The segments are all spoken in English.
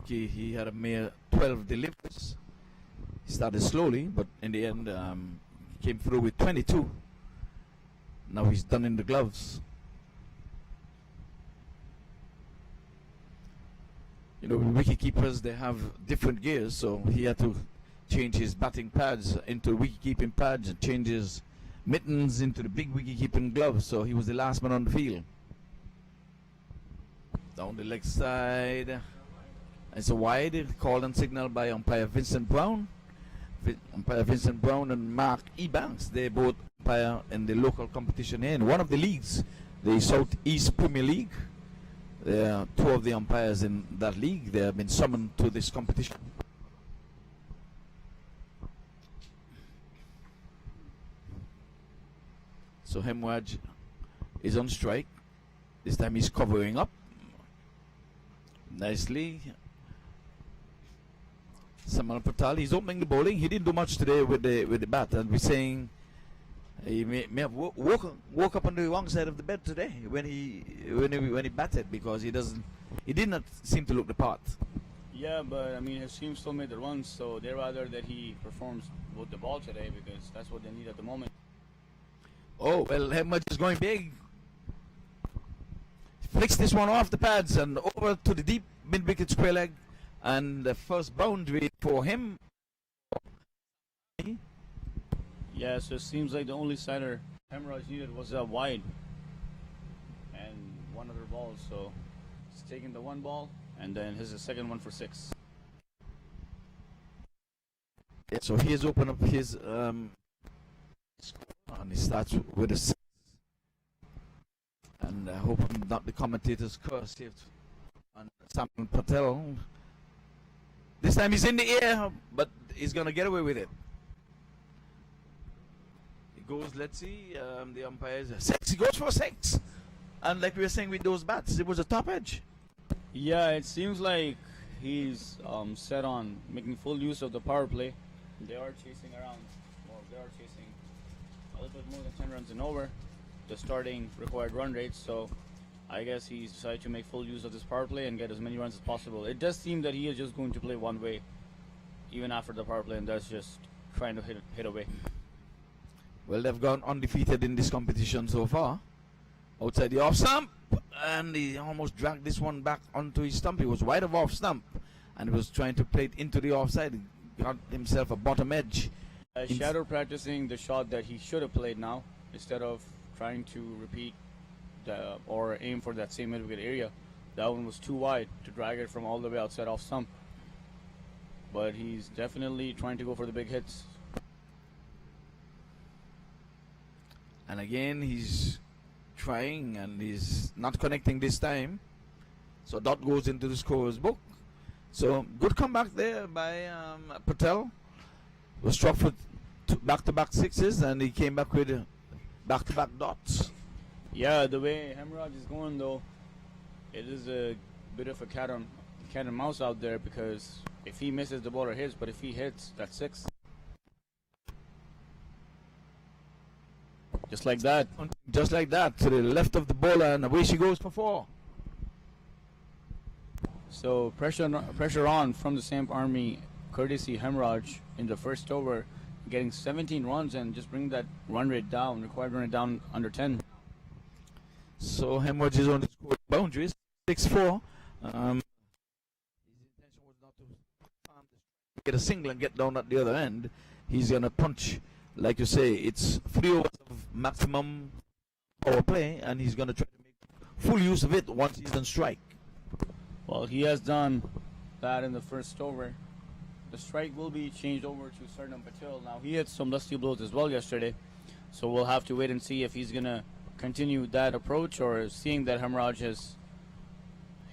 like he had a mere 12 deliveries. He started slowly, but in the end, he came through with 22. Now he's done in the gloves. You know, wicket keepers, they have different gears, so he had to change his batting pads into wicket keeping pads and change his mittens into the big wicket keeping gloves, so he was the last man on the field. Down the leg side, it's a wide, called and signaled by umpire Vincent Brown. Umpire Vincent Brown and Mark E. Banks, they both umpire in the local competition here in one of the leagues, the Southeast Premier League. There are two of the umpires in that league. They have been summoned to this competition. So Hemraj is on strike. This time he's covering up nicely. Samal Patel, he's opening the bowling. He didn't do much today with the bat, and we're saying he may have woke up on the wrong side of the bed today when he batted, because he did not seem to look the part. Yeah, but I mean his team still made the runs, so they'd rather that he performs with the ball today, because that's what they need at the moment. Oh well, Hemraj is going big. Flicks this one off the pads and over to the deep mid-wicket square leg, and the first boundary for him. Yeah, so it seems like the only sider Hemraj needed was a wide and one other ball, so he's taking the one ball and then his second one for 6. Yeah, so he has opened up his score, and he starts with a 6. And I hope I'm not the commentator's curse here on Samp Patel. This time he's in the air, but he's gonna get away with it. He goes, let's see, the umpires 6. He goes for 6, and like we were saying with those bats, it was a top edge. Yeah, it seems like he's set on making full use of the power play. They are chasing around, well, they are chasing a little bit more than 10 runs and over the starting required run rate, so I guess he's decided to make full use of this power play and get as many runs as possible. It does seem that he is just going to play one way even after the power play, and that's just trying to hit away. Well, they've gone undefeated in this competition so far. Outside the off stump, and he almost dragged this one back onto his stump. He was wide of off stump and he was trying to play it into the offside. He got himself a bottom edge. Shadow practicing the shot that he should have played now, instead of trying to repeat or aim for that same mid-wicket area. That one was too wide to drag it from all the way outside off stump. But he's definitely trying to go for the big hits. And again, he's trying and he's not connecting this time. So that goes into the scorer's book. So good comeback there by Patel. Was struck for back-to-back 6s, and he came back with back-to-back dots. Yeah, the way Hemraj is going though, it is a bit of a cat and mouse out there, because if he misses, the bowler hits, but if he hits, that's 6. Just like that. Just like that, to the left of the bowler, and away she goes for 4. So pressure on from the Samp Army, courtesy Hemraj in the first over, getting 17 runs and just bring that run rate down, required run rate down under 10. So Hemraj is on the score boundaries, 6-4. His intention was not to get a single and get down at the other end. He's gonna punch, like you say, it's 3 overs of maximum power play, and he's gonna try to make full use of it once he's on strike. Well, he has done that in the first over. The strike will be changed over to Sardam Patel. Now, he had some lusty blows as well yesterday, so we'll have to wait and see if he's going to continue that approach, or seeing that Hemraj has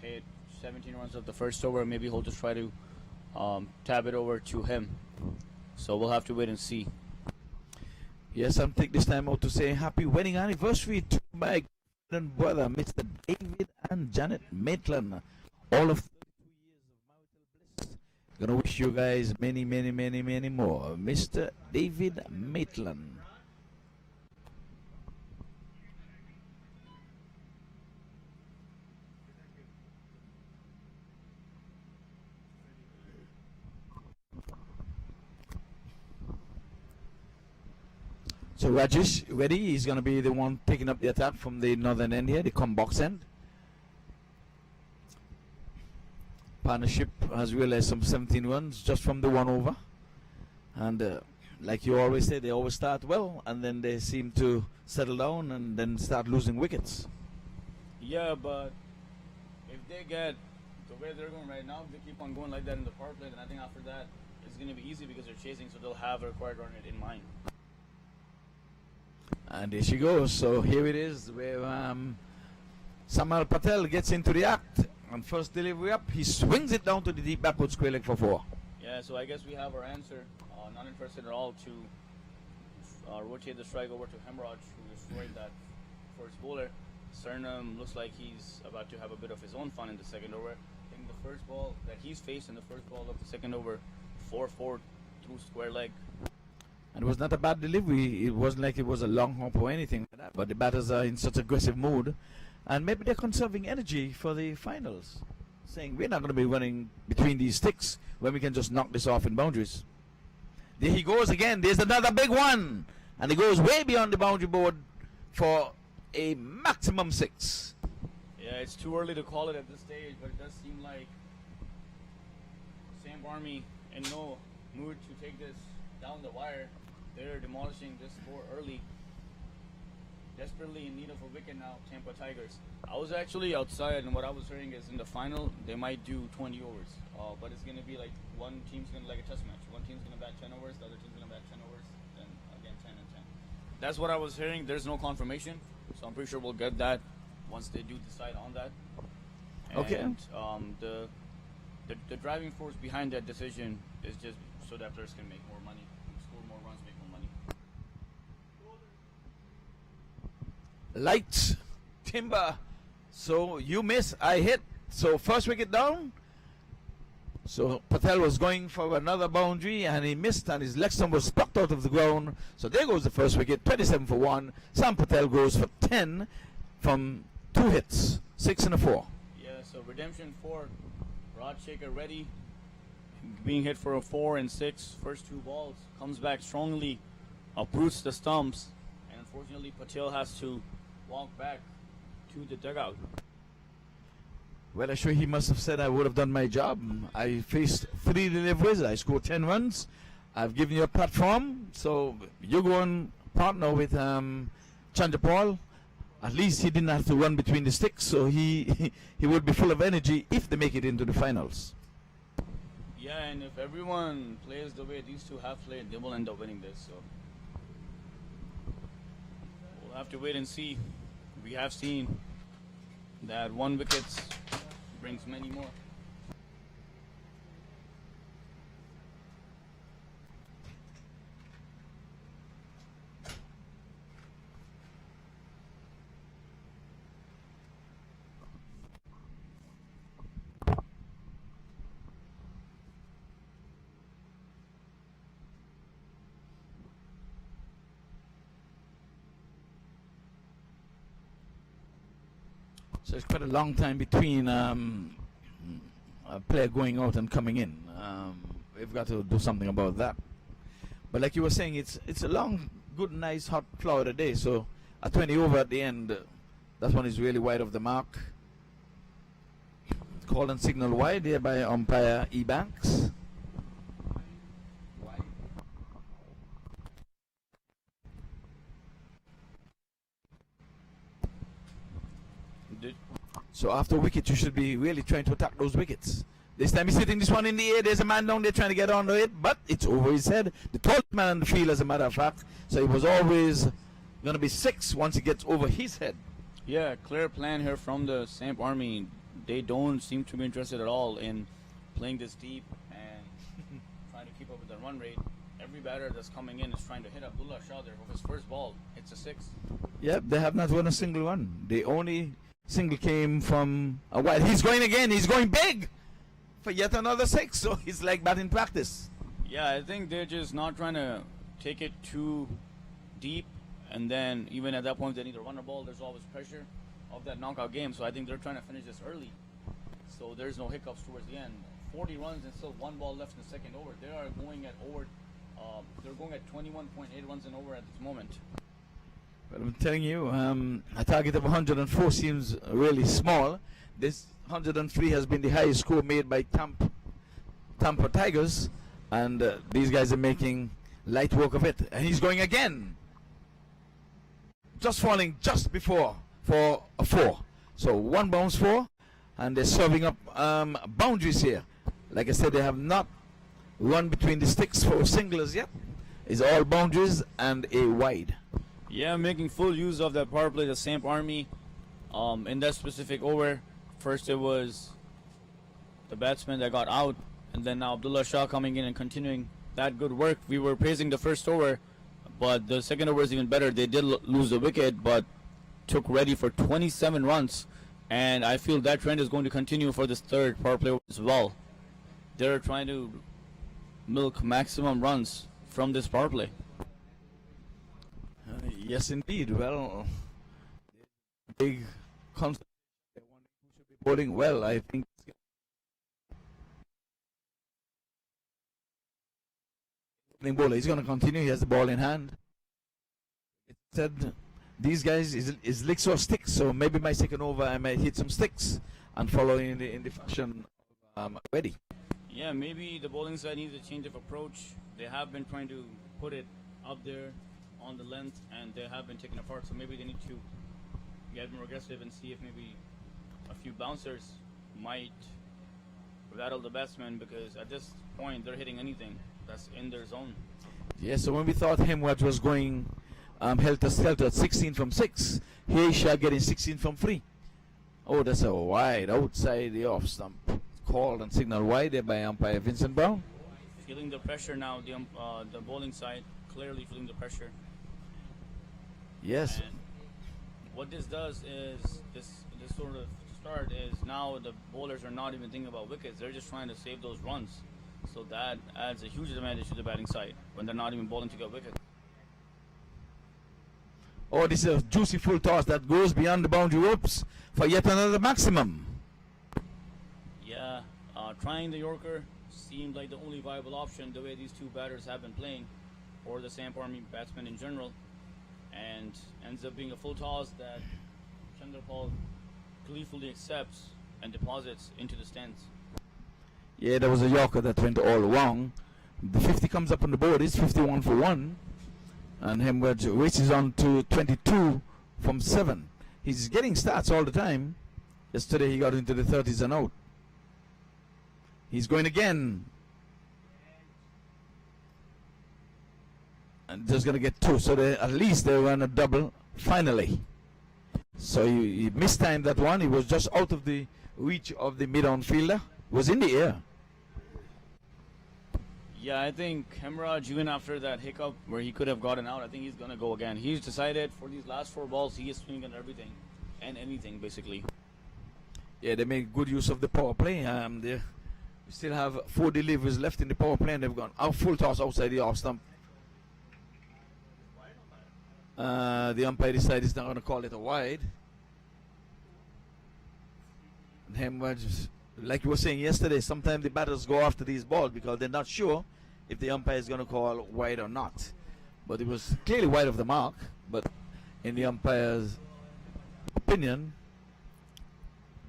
hit 17 runs of the first over, maybe he'll just try to tab it over to him. So we'll have to wait and see. Yes, I'm taking this time out to say happy wedding anniversary to my brother, Mr. David and Janet Maitland. All of 32 years of marital bliss. Gonna wish you guys many, many, many, many more. Mr. David Maitland. So Rajesh ready. He's going to be the one taking up the attack from the northern end here, the come box end. Partnership has realized some 17 runs just from the one over. And like you always say, they always start well and then they seem to settle down and then start losing wickets. Yeah, but if they get the way they're going right now, if they keep on going like that in the power play, then I think after that it's going to be easy because they're chasing, so they'll have a required run rate in mind. And there she goes. So here it is where Samal Patel gets into the act. And first delivery up, he swings it down to the deep backward square leg for 4. Yeah, so I guess we have our answer. Not interested at all to rotate the strike over to Hemraj, who destroyed that first bowler. Surnam looks like he's about to have a bit of his own fun in the second over. I think the first ball that he's faced in the first ball of the second over, 4-4 through square leg. And it was not a bad delivery. It wasn't like it was a long hop or anything like that. But the batters are in such aggressive mood. And maybe they're conserving energy for the finals. Saying we're not going to be running between these sticks when we can just knock this off in boundaries. There he goes again. There's another big one. And he goes way beyond the boundary board for a maximum 6. Yeah, it's too early to call it at this stage, but it does seem like Samp Army in no mood to take this down the wire. They're demolishing this score early. Desperately in need of a wicket now, Tampa Tigers. I was actually outside, and what I was hearing is in the final, they might do 20 overs. But it's going to be like one team's going to, like a test match. One team's going to bat 10 overs, the other team's going to bat 10 overs, then again 10 and 10. That's what I was hearing. There's no confirmation, so I'm pretty sure we'll get that once they do decide on that. Okay. And the driving force behind that decision is just so that players can make more money, score more runs, make more money. Lights, timber. So you miss, I hit. So first wicket down. So Patel was going for another boundary and he missed and his leg stump was plucked out of the ground. So there goes the first wicket, 27 for 1. Sam Patel goes for 10 from 2 hits, 6 and a 4. Yeah, so redemption for Raj Shaker ready. Being hit for a 4 and 6, first 2 balls. Comes back strongly, uproots the stumps. And unfortunately Patel has to walk back to the dugout. Well, I'm sure he must have said I would have done my job. I faced 3 deliveries. I scored 10 runs. I've given you a platform. So you go and partner with Chandrapaul. At least he didn't have to run between the sticks. So he would be full of energy if they make it into the finals. Yeah, and if everyone plays the way these two have played, they will end up winning this. So we'll have to wait and see. We have seen that 1 wicket brings many more. So it's quite a long time between a player going out and coming in. We've got to do something about that. But like you were saying, it's a long, good, nice, hot, Florida day. So a 20 over at the end, that one is really wide of the mark. Called and signal wide there by umpire E. Banks. So after wicket, you should be really trying to attack those wickets. This time he's hitting this one in the air. There's a man down there trying to get onto it, but it's over his head. The tallest man on the field, as a matter of fact. So it was always going to be 6 once it gets over his head. Yeah, clear plan here from the Samp Army. They don't seem to be interested at all in playing this deep and trying to keep up with the run rate. Every batter that's coming in is trying to hit Abdullah Shah there for his first ball. It's a 6. Yep, they have not won a single run. The only single came from a wide. He's going again. He's going big for yet another 6. So he's like batting practice. Yeah, I think they're just not trying to take it too deep. And then even at that point, they need to run a ball. There's always pressure of that knockout game. So I think they're trying to finish this early. So there's no hiccups towards the end. 40 runs and still 1 ball left in the second over. They are going at over They're going at 21.8 runs and over at this moment. But I'm telling you, a target of 104 seems really small. This 103 has been the highest score made by Tampa Tigers, and these guys are making light work of it. And he's going again, just falling just before for a 4. So 1 bounce 4, and they're serving up boundaries here. Like I said, they have not run between the sticks for singlers yet. It's all boundaries and a wide. Yeah, making full use of that power play, the Samp Army. In that specific over, first it was the batsman that got out, and then now Abdullah Shah coming in and continuing that good work. We were praising the first over, but the second over is even better. They did lose the wicket, but took ready for 27 runs, and I feel that trend is going to continue for this third power play as well. They're trying to milk maximum runs from this power play. Yes, indeed. Well, big concept. Who should be bowling well? I think bowler. He's going to continue. He has the ball in hand. It said these guys is licks or sticks. So maybe my second over I might hit some sticks and follow in the fashion of ready. Yeah, maybe the bowling side needs a change of approach. They have been trying to put it up there on the length, and they have been taken apart. So maybe they need to get more aggressive and see if maybe a few bouncers might rattle the batsman, because at this point they're hitting anything that's in their zone. Yeah, so when we thought Hemraj was going helter-skelter at 16 from 6, here he shall getting 16 from 3. Oh, that's a wide outside the off stump. Called and signaled wide there by umpire Vincent Brown. Feeling the pressure now, the bowling side clearly feeling the pressure. Yes. And what this does is, this sort of start is now the bowlers are not even thinking about wickets. They're just trying to save those runs. So that adds a huge advantage to the batting side when they're not even bowling to get wickets. Oh, this is a juicy full toss that goes beyond the boundary ropes for yet another maximum. Yeah, trying the Yorker seemed like the only viable option the way these two batters have been playing, or the Samp Army batsmen in general, and ends up being a full toss that Chandrapaul gleefully accepts and deposits into the stands. Yeah, there was a Yorker that went all wrong. The 50 comes up on the board. It's 51 for 1. And Hemraj races on to 22 from 7. He's getting starts all the time. Yesterday he got into the 30s and out. He's going again. And just going to get 2. So at least they run a double finally. So he mistimed that one. He was just out of the reach of the mid-on fielder. Was in the air. Yeah, I think Hemraj, even after that hiccup where he could have gotten out, I think he's going to go again. He's decided for these last 4 balls, he is swinging at everything and anything, basically. Yeah, they make good use of the power play. We still have 4 deliveries left in the power play, and they've gone out full toss outside the off stump. The umpire decided he's not going to call it a wide. And Hemraj, like you were saying yesterday, sometimes the batters go after these balls because they're not sure if the umpire is going to call wide or not. But it was clearly wide of the mark. But in the umpire's opinion,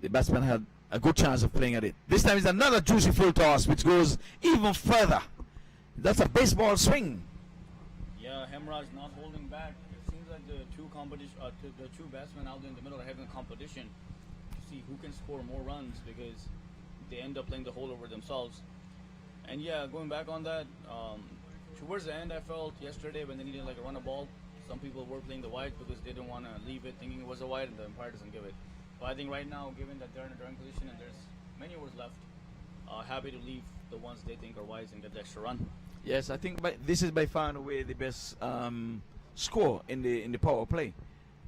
the batsman had a good chance of playing at it. This time is another juicy full toss, which goes even further. That's a baseball swing. Yeah, Hemraj not holding back. It seems like the two batsmen out there in the middle are having a competition to see who can score more runs, because they end up playing the hole over themselves. And yeah, going back on that, towards the end, I felt yesterday when they needed like a run a ball, some people were playing the wide because they didn't want to leave it thinking it was a wide and the umpire doesn't give it. But I think right now, given that they're in a drawing position and there's many overs left, happy to leave the ones they think are wise and get the extra run. Yes, I think this is by far and away the best score in the power play.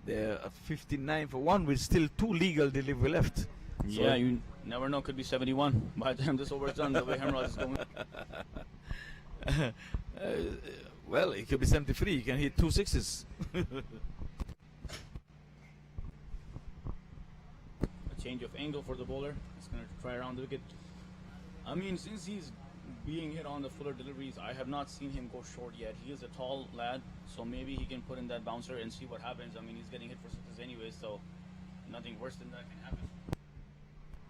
They're at 59 for 1 with still 2 legal delivery left. Yeah, so you never know. Could be 71 by the time this over is done. The way Hemraj is going. Well, it could be 73. You can hit 2 6s. A change of angle for the bowler. He's going to try around the wicket. I mean, since he's being hit on the fuller deliveries, I have not seen him go short yet. He is a tall lad, so maybe he can put in that bouncer and see what happens. I mean, he's getting hit for sixes anyway, so nothing worse than that can happen.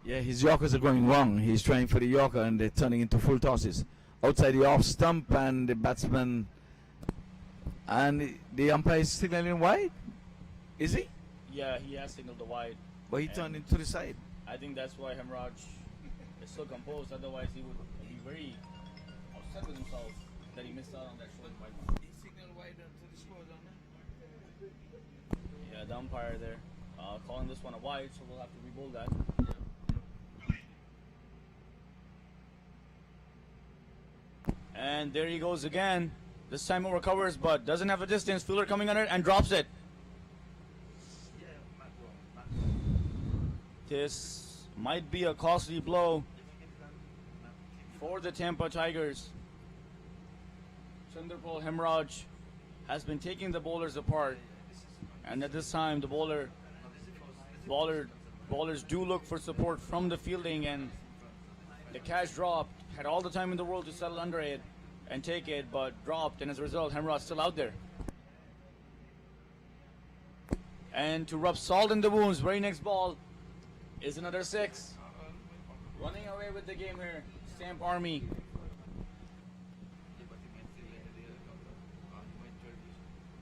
Yeah, his Yorkers are going wrong. He's trying for the Yorker and they're turning into full tosses. Outside the off stump and the batsman and the umpire is signaling wide. Is he? Yeah, he has signaled the wide. But he turned into the side. I think that's why Hemraj is so composed. Otherwise, he would be very upset with himself that he missed out on that short wide one. He signaled wide to the score down there. Yeah, the umpire there calling this one a wide, so we'll have to re-bowl that. And there he goes again. This time it recovers, but doesn't have a distance. Fielder coming on it and drops it. This might be a costly blow for the Tampa Tigers. Chandrapaul Hemraj has been taking the bowlers apart, and at this time the bowlers do look for support from the fielding, and the catch dropped. Had all the time in the world to settle under it and take it, but dropped, and as a result Hemraj still out there. And to rub salt in the wounds, very next ball is another 6. Running away with the game here, Samp Army.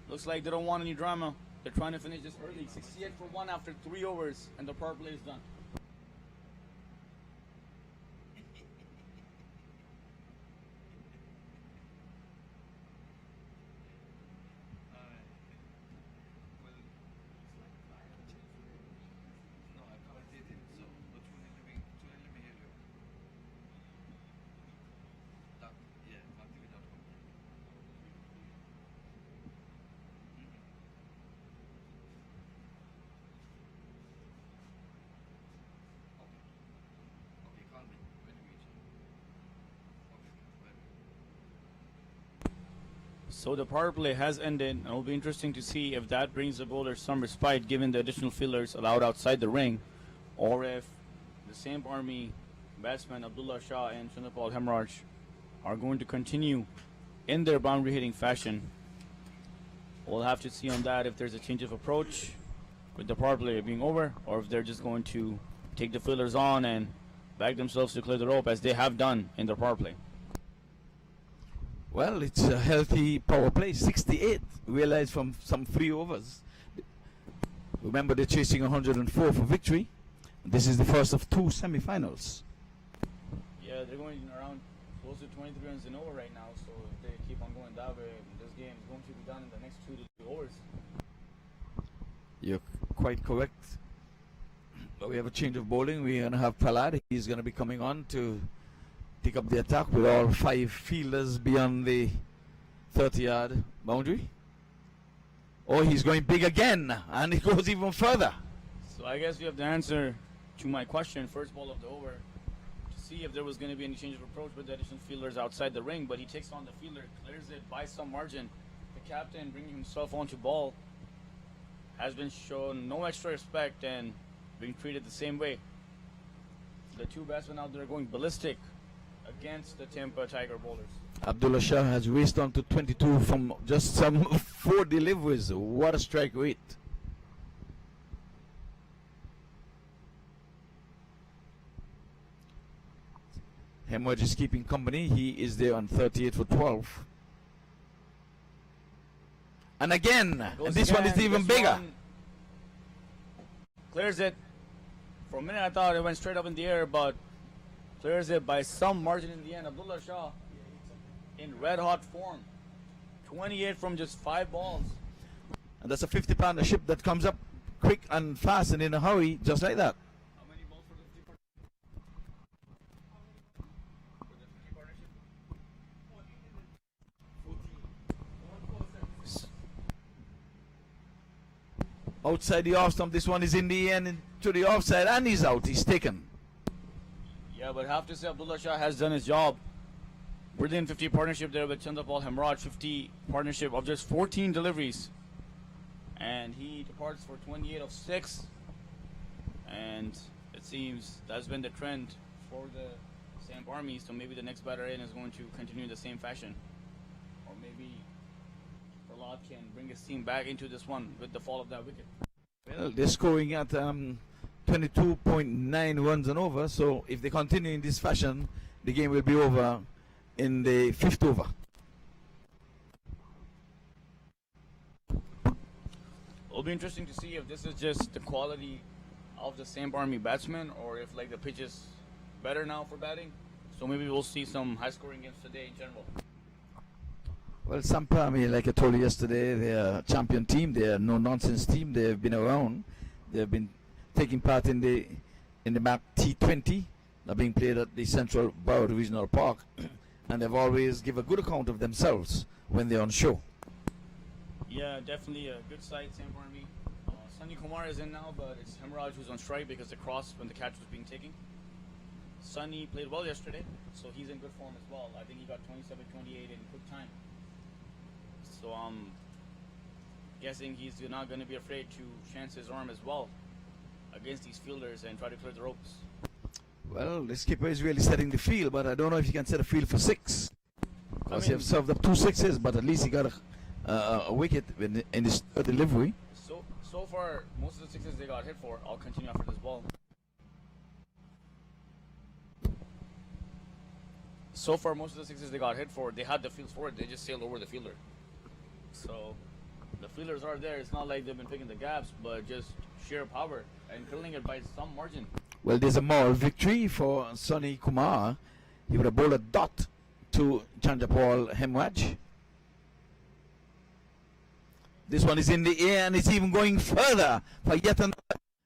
Looks like they don't want any drama. They're trying to finish this early. 68 for 1 after 3 overs, and the power play is done. So the power play has ended, and it will be interesting to see if that brings the bowlers some respite given the additional fielders allowed outside the ring, or if the Samp Army batsmen Abdullah Shah and Chandrapaul Hemraj are going to continue in their boundary hitting fashion. We'll have to see on that if there's a change of approach with the power play being over, or if they're just going to take the fielders on and back themselves to clear the rope as they have done in their power play. Well, it's a healthy power play. 68 realized from some 3 overs. Remember, they're chasing 104 for victory. This is the first of 2 semifinals. Yeah, they're going around close to 23 runs and over right now, so if they keep on going that way, this game is going to be done in the next 2 to 3 overs. You're quite correct. But we have a change of bowling. We're going to have Prahlad. He's going to be coming on to take up the attack with all 5 fielders beyond the 30-yard boundary. Oh, he's going big again, and it goes even further. So I guess we have the answer to my question, first ball of the over, to see if there was going to be any change of approach with the additional fielders outside the ring, but he takes on the fielder, clears it by some margin. The captain, bringing himself onto ball, has been shown no extra respect and being treated the same way. The 2 batsmen out there going ballistic against the Tampa Tiger bowlers. Abdullah Shah has raced on to 22 from just some 4 deliveries. What a strike rate. Hemraj is keeping company. He is there on 38 for 12. And again, and this one is even bigger. Clears it. For a minute I thought it went straight up in the air, but clears it by some margin in the end. Abdullah Shah in red hot form. 28 from just 5 balls. And that's a 50 partnership that comes up quick and fast and in a hurry, just like that. How many balls for the 50 partnership? Outside the off stump, this one is in the end to the offside, and he's out. He's taken. Yeah, but I have to say Abdullah Shah has done his job. Brilliant 50 partnership there with Chandrapaul Hemraj. 50 partnership of just 14 deliveries. And he departs for 28 of 6. And it seems that's been the trend for the Samp Samp Army, so maybe the next batter in is going to continue in the same fashion. Or maybe Prahlad can bring his team back into this one with the fall of that wicket. Well, they're scoring at 22.9 runs and over, so if they continue in this fashion, the game will be over in the 5th over. It'll be interesting to see if this is just the quality of the Samp Army batsmen, or if like the pitch is better now for batting. So maybe we'll see some high-scoring games today in general. Well, Samp Army, like I told you yesterday, they're a champion team. They're a no-nonsense team. They've been around. They've been taking part in the MAQ T20, being played at the Central Borough Regional Park, and they've always give a good account of themselves when they're on show. Yeah, definitely a good side, Samp Army. Sunny Kumar is in now, but it's Hemraj who's on strike because the cross when the catch was being taken. Sunny played well yesterday, so he's in good form as well. I think he got 27-28 in quick time. So I'm guessing he's not going to be afraid to chance his arm as well against these fielders and try to clear the ropes. Well, this keeper is really setting the field, but I don't know if he can set a field for 6. Because he have served up 2 sixes, but at least he got a wicket in his delivery. So far, most of the sixes they got hit for. I'll continue after this ball. So far, most of the sixes they got hit for, they had the fields for it. They just sailed over the fielder. So the fielders are there. It's not like they've been picking the gaps, but just sheer power and killing it by some margin. Well, there's a moral victory for Sunny Kumar. He would have bowled a dot to Chandrapaul Hemraj. This one is in the air and it's even going further for yet another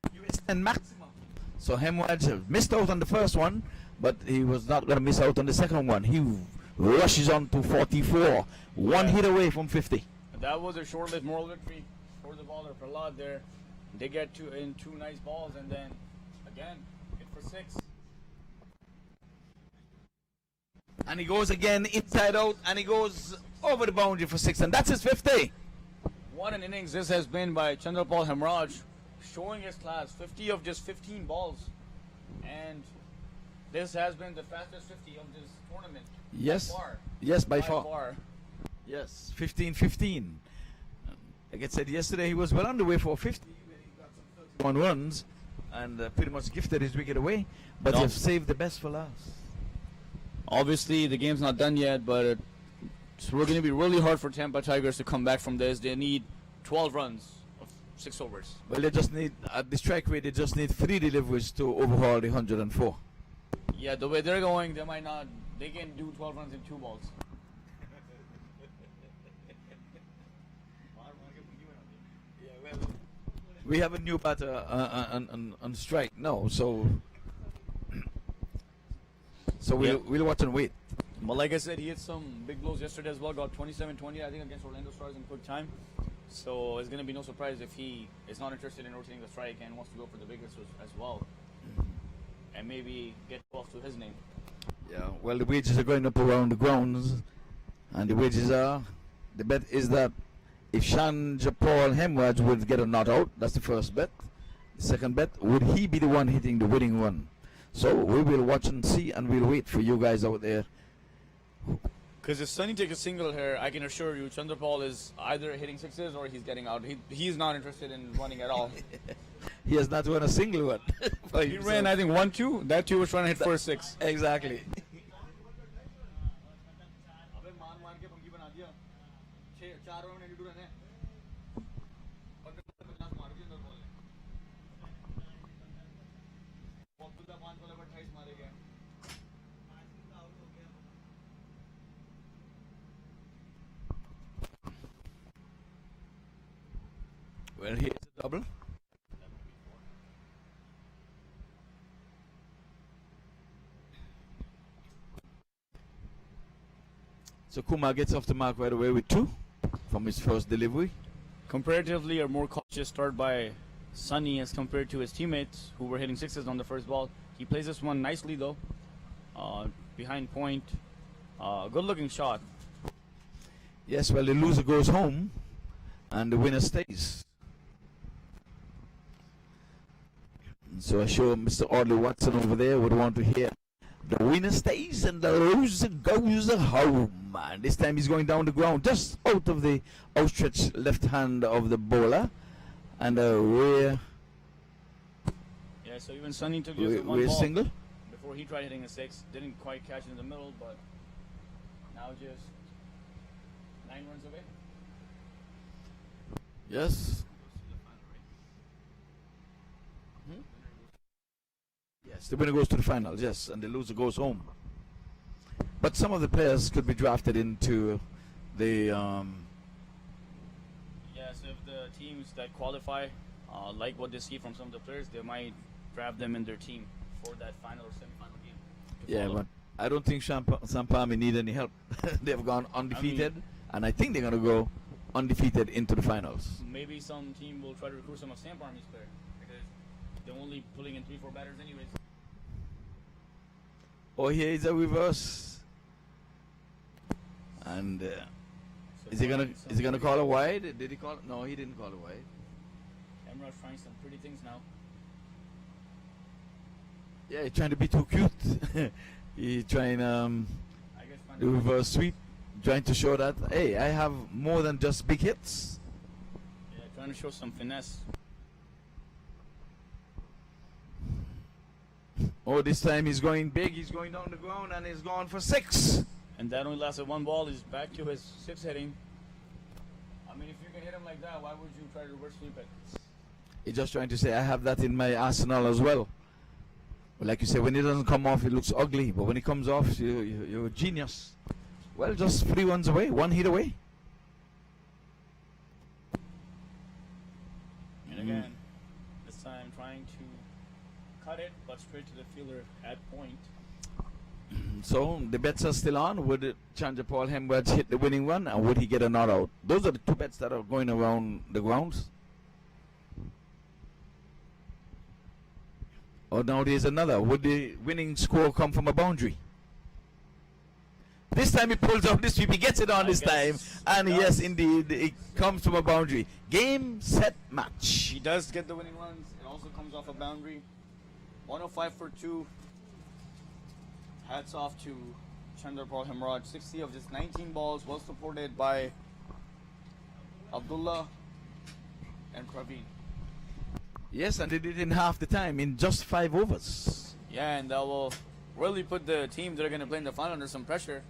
US10 maximum. So Hemraj missed out on the first one, but he was not going to miss out on the second one. He rushes on to 44, one hit away from 50. That was a short-lived moral victory for the bowler Prahlad there. They get two nice balls and then again hit for 6. And he goes again inside out and he goes over the boundary for 6, and that's his 50. What an innings this has been by Chandrapaul Hemraj, showing his class. 50 of just 15 balls, and this has been the fastest 50 of this tournament. Yes, by far. Yes, by far. Yes, 15-15. Like I said yesterday, he was well underway for 50. He got some 31 runs and pretty much gifted his wicket away, but No. they've saved the best for last. Obviously, the game's not done yet, but it's going to be really hard for Tampa Tigers to come back from this. They need 12 runs of 6 overs. Well, they just need, at the strike rate, they just need 3 deliveries to overhaul the 104. Yeah, the way they're going, they might not. They can do 12 runs in 2 balls. We have a new batter on strike now, so we'll watch and wait. But like I said, he hit some big blows yesterday as well. Got 27-20, I think, against Orlando Stars in quick time. So it's going to be no surprise if he is not interested in rotating the strike and wants to go for the biggest as well. And maybe get 12 to his name. Yeah, well, the wages are going up around the grounds, and the wages are, the bet is that if Chandrapaul Hemraj would get a not out, that's the first bet. The second bet, would he be the one hitting the winning run? So we will watch and see, and we'll wait for you guys out there. Because if Sunny takes a single here, I can assure you Chandrapaul is either hitting sixes or he's getting out. He's not interested in running at all. He has not run a single one. He ran, I think, 1-2. That 2 was trying to hit for 6. Exactly. Well, here's a double. So Kumar gets off the mark right away with 2 from his first delivery. Comparatively, a more cautious start by Sunny as compared to his teammates who were hitting sixes on the first ball. He plays this one nicely though, behind point. Good looking shot. Yes, well, the loser goes home and the winner stays. And so I'm sure Mr. Audley Watson over there would want to hear The winner stays and the loser goes home. And this time he's going down the ground, just out of the outstretched left hand of the bowler. And a rare, Yeah, so even Sonny took just one rare ball single. before he tried hitting a 6. Didn't quite catch it in the middle, but now just 9 runs away. Yes. Yes, the winner goes to the finals, yes, and the loser goes home. But some of the players could be drafted into the Yeah, so if the teams that qualify like what they see from some of the players, they might draft them in their team for that final or semi-final game. to yeah, follow. but I don't think Sampami need any help. They've gone undefeated, and I think they're gonna go undefeated into the finals. Maybe some team will try to recruit some of Samp Army's players because they're only pulling in 3-4 batters anyways. Oh, here is a reverse, and So is he trying some gonna pretty- call a wide? Did he call? No, he didn't call a wide. Hemraj trying some pretty things now. Yeah, he's trying to be too cute. He's trying I guess trying the to reverse sweep, trying to show that hey, I have more than just big hits. yeah, trying to show some finesse. Oh, this time he's going big. He's going down the ground and he's gone for 6. And that only lasted 1 ball. He's back to his 6 hitting. I mean, if you can hit him like that, why would you try to reverse sweep it? He's just trying to say I have that in my arsenal as well. But like you say, when it doesn't come off, it looks ugly. But when it comes off, you're a genius. Well, just 3 runs away, 1 hit away. And again, this time trying to cut it, but straight to the fielder at point. So the bets are still on. Would Chandrapaul Hemraj hit the winning run, and would he get a not out? Those are the 2 bets that are going around the grounds. Oh, now there's another. Would the winning score come from a boundary? This time he pulls out this sweep. He gets it on I this guess time. And it yes, does. indeed, it comes from a boundary. Game, set, match. He does get the winning runs. It also comes off a boundary. 105 for 2. Hats off to Chandrapaul Hemraj. 60 of just 19 balls, well supported by Abdullah and Praveen. Yes, and they did it in half the time, in just 5 overs. Yeah, and that will really put the team that are going to play in the final under some pressure.